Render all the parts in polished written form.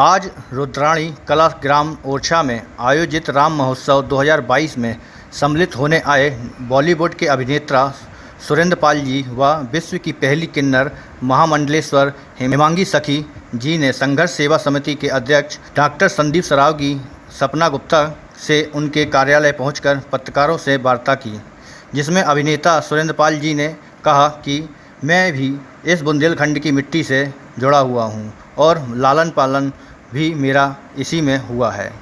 आज रुद्राणी कला ग्राम ओरछा में आयोजित राम महोत्सव 2022 में सम्मिलित होने आए बॉलीवुड के अभिनेता सुरेंद्र पाल जी व विश्व की पहली किन्नर महामंडलेश्वर हेमांगी सखी जी ने संघर्ष सेवा समिति के अध्यक्ष डॉक्टर संदीप सराव की सपना गुप्ता से उनके कार्यालय पहुंचकर पत्रकारों से वार्ता की, जिसमें अभिनेता सुरेंद्र पाल जी ने कहा कि मैं भी इस बुंदेलखंड की मिट्टी से जुड़ा हुआ हूं और लालन पालन भी मेरा इसी में हुआ है।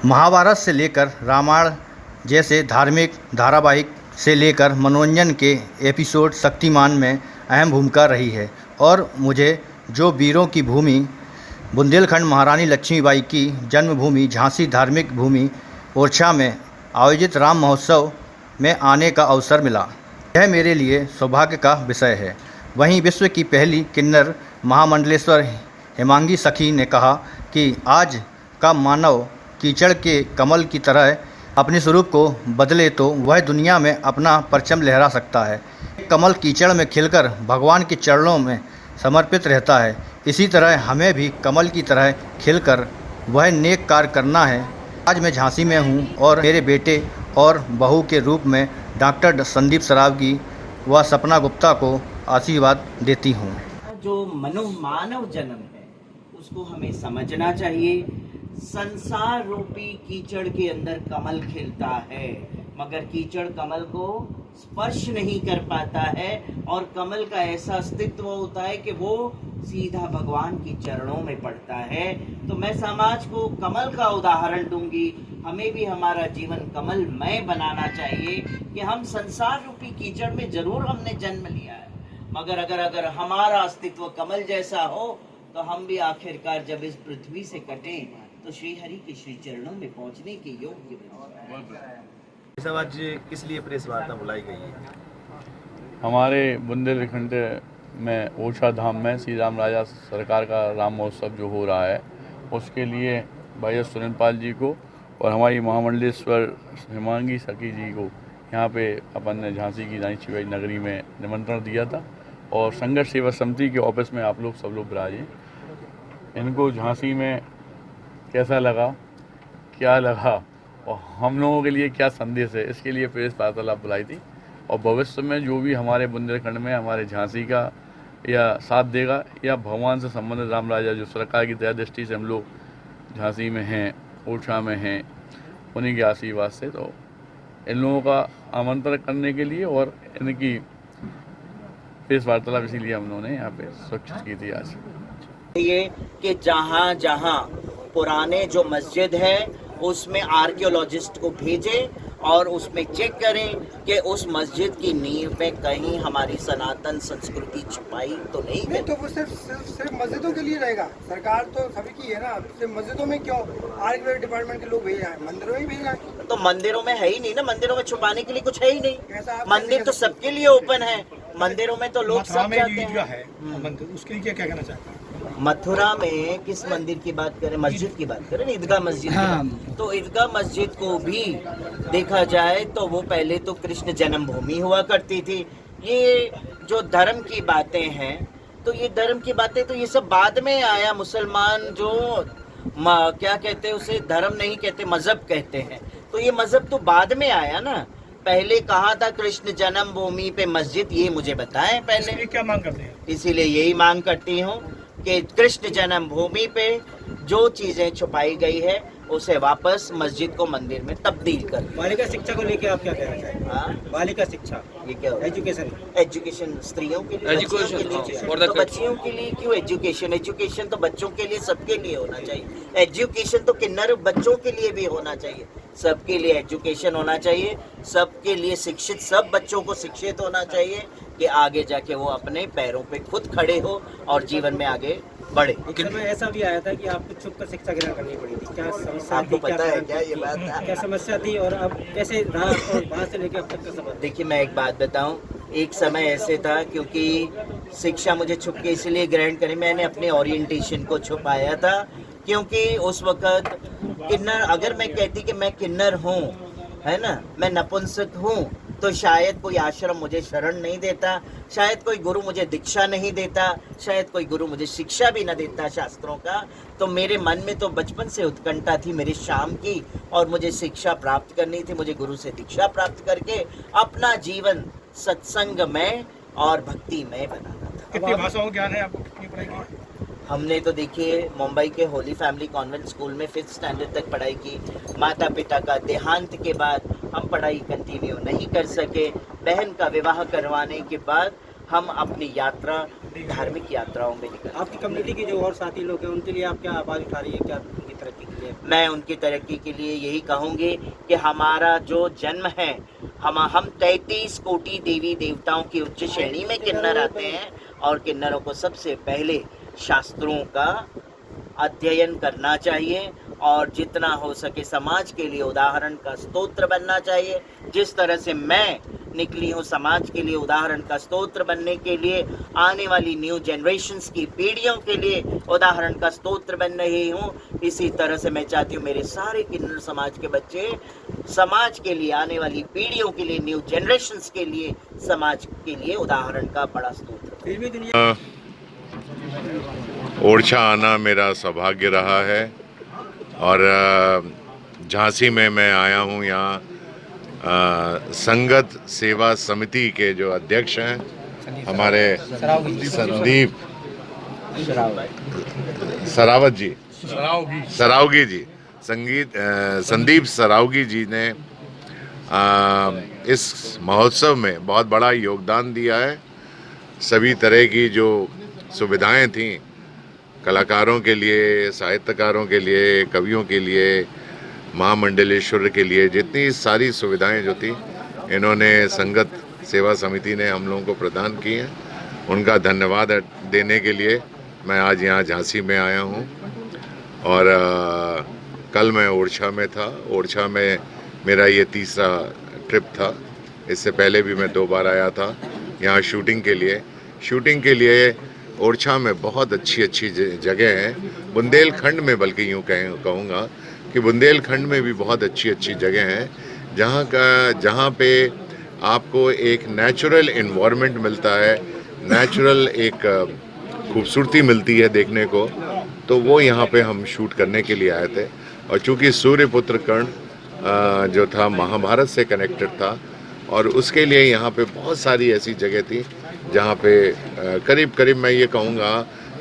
महाभारत से लेकर रामायण जैसे धार्मिक धारावाहिक से लेकर मनोरंजन के एपिसोड शक्तिमान में अहम भूमिका रही है और मुझे जो वीरों की भूमि बुंदेलखंड महारानी लक्ष्मीबाई की जन्मभूमि झांसी धार्मिक भूमि ओरछा में आयोजित राम महोत्सव में आने का अवसर मिला, यह मेरे लिए सौभाग्य का विषय है। वहीं विश्व की पहली किन्नर महामंडलेश्वर हेमांगी सखी ने कहा कि आज का मानव कीचड़ के कमल की तरह अपने स्वरूप को बदले तो वह दुनिया में अपना परचम लहरा सकता है। कमल कीचड़ में खिलकर भगवान के चरणों में समर्पित रहता है, इसी तरह हमें भी कमल की तरह खिलकर वह नेक कार्य करना है। आज मैं झांसी में हूँ और मेरे बेटे और बहू के रूप में डॉक्टर संदीप सराव की व सपना गुप्ता को आशीर्वाद देती हूँ। जो मानव जन्म है उसको हमें समझना चाहिए। संसार रूपी कीचड़ के अंदर कमल खिलता है, मगर कीचड़ कमल को स्पर्श नहीं कर पाता है और कमल का ऐसा अस्तित्व होता है कि वो सीधा भगवान के चरणों में पड़ता है। तो मैं समाज को कमल का उदाहरण दूंगी। हमें भी हमारा जीवन कमलमय बनाना चाहिए कि हम संसार रूपी कीचड़ में जरूर हमने जन्म लिया है, मगर अगर हमारा अस्तित्व कमल जैसा हो तो हम भी आखिरकार जब इस पृथ्वी से कटें तो श्री हरि के श्री चरणों में पहुंचने के योग्य बने। सब आज किस लिए प्रेस वार्ता बुलाई गई है? हमारे बुंदेलखंड में ओरछा धाम में श्री राम राजा सरकार का राम महोत्सव जो हो रहा है उसके लिए भाई सुरेंद्र पाल जी को और हमारी महामंडलेश्वर हेमांगी सखी जी को यहाँ पे अपन ने झांसी की रानी लक्ष्मीबाई नगरी में निमंत्रण दिया था और संघर्ष सेवा समिति के ऑफिस में आप लोग सब लोग विराजे। इनको झांसी में कैसा लगा, क्या लगा और हम लोगों के लिए क्या संदेश है, इसके लिए प्रेस वार्तालाप बुलाई थी। और भविष्य में जो भी हमारे बुंदेलखंड में हमारे झांसी का या साथ देगा या भगवान से संबंधित राम राजा जो सरकार की दया दृष्टि से हम लोग झांसी में हैं, ओरछा में हैं, उन्हीं के आशीर्वाद से तो इन लोगों का आमंत्रण करने के लिए और इनकी प्रेस वार्तालाप इसीलिए हम लोगों ने यहाँ पे सुरक्षित की थी। आज ये कि जहाँ जहाँ पुराने जो मस्जिद है उसमें आर्कियोलॉजिस्ट को भेजें और उसमें चेक करें कि उस मस्जिद की नींव में कहीं हमारी सनातन संस्कृति छुपाई तो नहीं है। तो वो सिर्फ मस्जिदों के लिए रहेगा, सरकार तो सभी की है ना, सिर्फ मस्जिदों में क्यों आर्कियोलॉजी डिपार्टमेंट के लोग भेज रहे हैं, मंदिरों में भेज रहे हैं। तो मंदिरों में है ही नहीं ना, मंदिरों में छुपाने के लिए कुछ है ही नहीं। मंदिर तो सबके लिए ओपन है, मंदिरों में तो लोग सब जाते हैं। उसके लिए क्या कहना चाहते हैं? मथुरा में किस मंदिर की बात करें, मस्जिद की बात करें, ईदगाह मस्जिद। हाँ। तो ईदगाह मस्जिद को भी देखा जाए तो वो पहले तो कृष्ण जन्मभूमि हुआ करती थी। ये जो धर्म की बातें हैं तो ये धर्म की बातें तो ये सब बाद में आया। मुसलमान जो क्या कहते हैं उसे धर्म नहीं कहते, मजहब कहते हैं, तो ये मजहब तो बाद में आया ना। पहले कहा था कृष्ण जन्मभूमि पे मस्जिद, ये मुझे बताएं पहले। क्या मांग करते हैं? इसीलिए यही मांग करती हूँ कि कृष्ण जन्मभूमि पे जो चीजें छुपाई गई है उसे वापस मस्जिद को मंदिर में तब्दील कर। बालिका शिक्षा को लेकर आप क्या कहना चाहते हैं? हाँ? बालिका शिक्षा ये क्या होता है? एजुकेशन स्त्रियों के लिए, तो बच्चियों के लिए क्यों एजुकेशन? एजुकेशन तो बच्चों के लिए, सबके लिए होना चाहिए। एजुकेशन तो किन्नर बच्चों के लिए भी होना चाहिए, सबके लिए एजुकेशन होना चाहिए, सबके लिए शिक्षित, सब बच्चों को शिक्षित होना चाहिए कि आगे जाके वो अपने पैरों पे खुद खड़े हो और जीवन में आगे बढ़े। में ऐसा भी आया था कि आपको छुप कर शिक्षा ग्रहण करनी पड़ी थी, क्या समस्या? आपको पता है क्या ये बात? क्या समस्या थी और अब कैसे रहा और वहाँ से लेकर अब तक का सफर? देखिए मैं एक बात बताऊं, एक समय ऐसे था क्योंकि शिक्षा मुझे छुप के इसलिए ग्रहण करी, मैंने अपने ओरिएंटेशन को छुपाया था क्योंकि उस वक़्त किन्नर, अगर मैं कहती कि मैं किन्नर हूँ, है ना, मैं नपुंसक हूँ, तो शायद कोई आश्रम मुझे शरण नहीं देता, शायद कोई गुरु मुझे दीक्षा नहीं देता, शायद कोई गुरु मुझे शिक्षा भी न देता शास्त्रों का। तो मेरे मन में तो बचपन से उत्कंठा थी मेरी शाम की, और मुझे शिक्षा प्राप्त करनी थी। मुझे गुरु से दीक्षा प्राप्त करके अपना जीवन सत्संगमय और भक्तिमय बनाना था। कितनी भाषाओं का ज्ञान है आपको, कितनी पढ़ाई की? हमने तो देखिए मुंबई के होली फैमिली कॉन्वेंट स्कूल में 5th स्टैंडर्ड तक पढ़ाई की। माता पिता का देहांत के बाद हम पढ़ाई कंटिन्यू नहीं कर सके। बहन का विवाह करवाने के बाद हम अपनी यात्रा, धार्मिक यात्राओं में निकल। आपकी कम्युनिटी के जो और साथी लोग हैं उनके लिए आप क्या आवाज़ उठा रही है, क्या उनकी तरक्की के लिए? मैं उनकी तरक्की के लिए यही कहूँगी कि हमारा जो जन्म है, हम 33 कोटि देवी देवताओं की उच्च श्रेणी में किन्नर आते हैं, और किन्नरों को सबसे पहले शास्त्रों का अध्ययन करना चाहिए और जितना हो सके समाज के लिए उदाहरण का स्तोत्र बनना चाहिए। जिस तरह से मैं निकली हूँ समाज के लिए उदाहरण का स्तोत्र बनने के लिए, आने वाली न्यू जनरेशन्स की पीढ़ियों के लिए उदाहरण का स्तोत्र बन रही हूँ, इसी तरह से मैं चाहती हूँ मेरे सारे किन्नर समाज के बच्चे समाज के लिए, आने वाली पीढ़ियों के लिए, न्यू जनरेशन्स के लिए, समाज के लिए उदाहरण का बड़ा स्तोत्र। ओरछा आना मेरा सौभाग्य रहा है, और झांसी में मैं आया हूँ। यहाँ संगत सेवा समिति के जो अध्यक्ष हैं हमारे संदीप सरावगी जी, संदीप सरावगी जी ने इस महोत्सव में बहुत बड़ा योगदान दिया है। सभी तरह की जो सुविधाएं थीं कलाकारों के लिए, साहित्यकारों के लिए, कवियों के लिए, महामंडलेश्वर के लिए, जितनी सारी सुविधाएं जो थी इन्होंने संगत सेवा समिति ने हम लोगों को प्रदान की हैं। उनका धन्यवाद देने के लिए मैं आज यहाँ झांसी में आया हूँ। और कल मैं ओरछा में था। ओरछा में मेरा ये तीसरा ट्रिप था। इससे पहले भी मैं 2 बार आया था यहाँ शूटिंग के लिए। ओरछा में बहुत अच्छी जगह हैं, बुंदेलखंड में बल्कि यूँ कहूँगा कि बुंदेलखंड में भी बहुत अच्छी जगह हैं, जहाँ पे आपको एक नेचुरल इन्वायरमेंट मिलता है, नेचुरल एक खूबसूरती मिलती है देखने को। तो वो यहाँ पे हम शूट करने के लिए आए थे। और चूँकि सूर्यपुत्र कर्ण जो था महाभारत से कनेक्टेड था, और उसके लिए यहाँ पे बहुत सारी ऐसी जगह थी जहाँ पे करीब मैं ये कहूँगा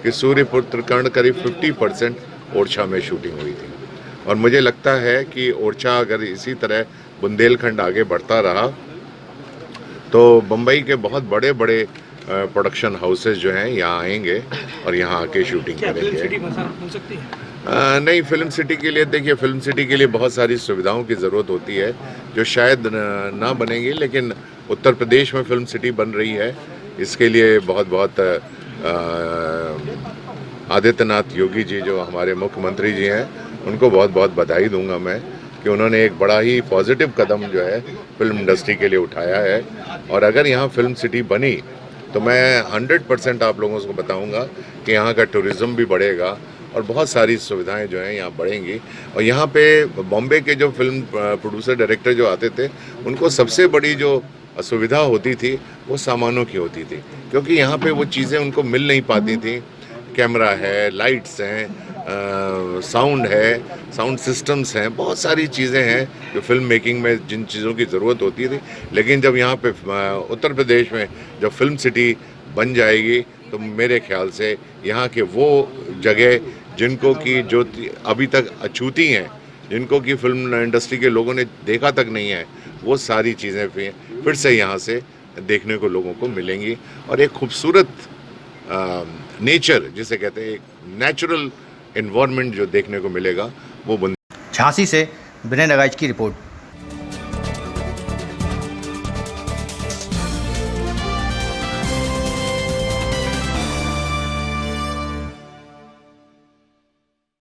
कि सूर्यपुत्र कर्ण करीब 50% ओरछा में शूटिंग हुई थी। और मुझे लगता है कि ओरछा अगर इसी तरह बुंदेलखंड आगे बढ़ता रहा तो बम्बई के बहुत बड़े प्रोडक्शन हाउसेस जो हैं यहाँ आएंगे और यहाँ आके शूटिंग करेंगे। नहीं, फिल्म सिटी के लिए देखिए, फिल्म सिटी के लिए बहुत सारी सुविधाओं की ज़रूरत होती है जो शायद ना बनेंगी, लेकिन उत्तर प्रदेश में फिल्म सिटी बन रही है। इसके लिए बहुत आदित्यनाथ योगी जी जो हमारे मुख्यमंत्री जी हैं, उनको बहुत बधाई दूंगा मैं कि उन्होंने एक बड़ा ही पॉजिटिव कदम जो है फिल्म इंडस्ट्री के लिए उठाया है। और अगर यहाँ फिल्म सिटी बनी तो मैं 100% आप लोगों को बताऊंगा कि यहाँ का टूरिज़्म भी बढ़ेगा और बहुत सारी सुविधाएं जो हैं यहाँ बढ़ेंगी। और यहाँ पे बॉम्बे के जो फिल्म प्रोड्यूसर डायरेक्टर जो आते थे, उनको सबसे बड़ी जो असुविधा होती थी वो सामानों की होती थी, क्योंकि यहाँ पे वो चीज़ें उनको मिल नहीं पाती थी। कैमरा है, लाइट्स हैं, साउंड है, साउंड सिस्टम्स हैं, बहुत सारी चीज़ें हैं जो फिल्म मेकिंग में जिन चीज़ों की ज़रूरत होती थी। लेकिन जब यहाँ पे उत्तर प्रदेश में जब फिल्म सिटी बन जाएगी तो मेरे ख्याल से यहाँ के वो जगह जिनको कि जो अभी तक अछूती हैं, जिनको कि फिल्म इंडस्ट्री के लोगों ने देखा तक नहीं है, वो सारी चीज़ें फिर से यहाँ से देखने को लोगों को मिलेंगी। और एक खूबसूरत नेचर जिसे कहते हैं, एक नेचुरल एनवायरनमेंट जो देखने को मिलेगा वो। झांसी से विनय नगाइच की रिपोर्ट।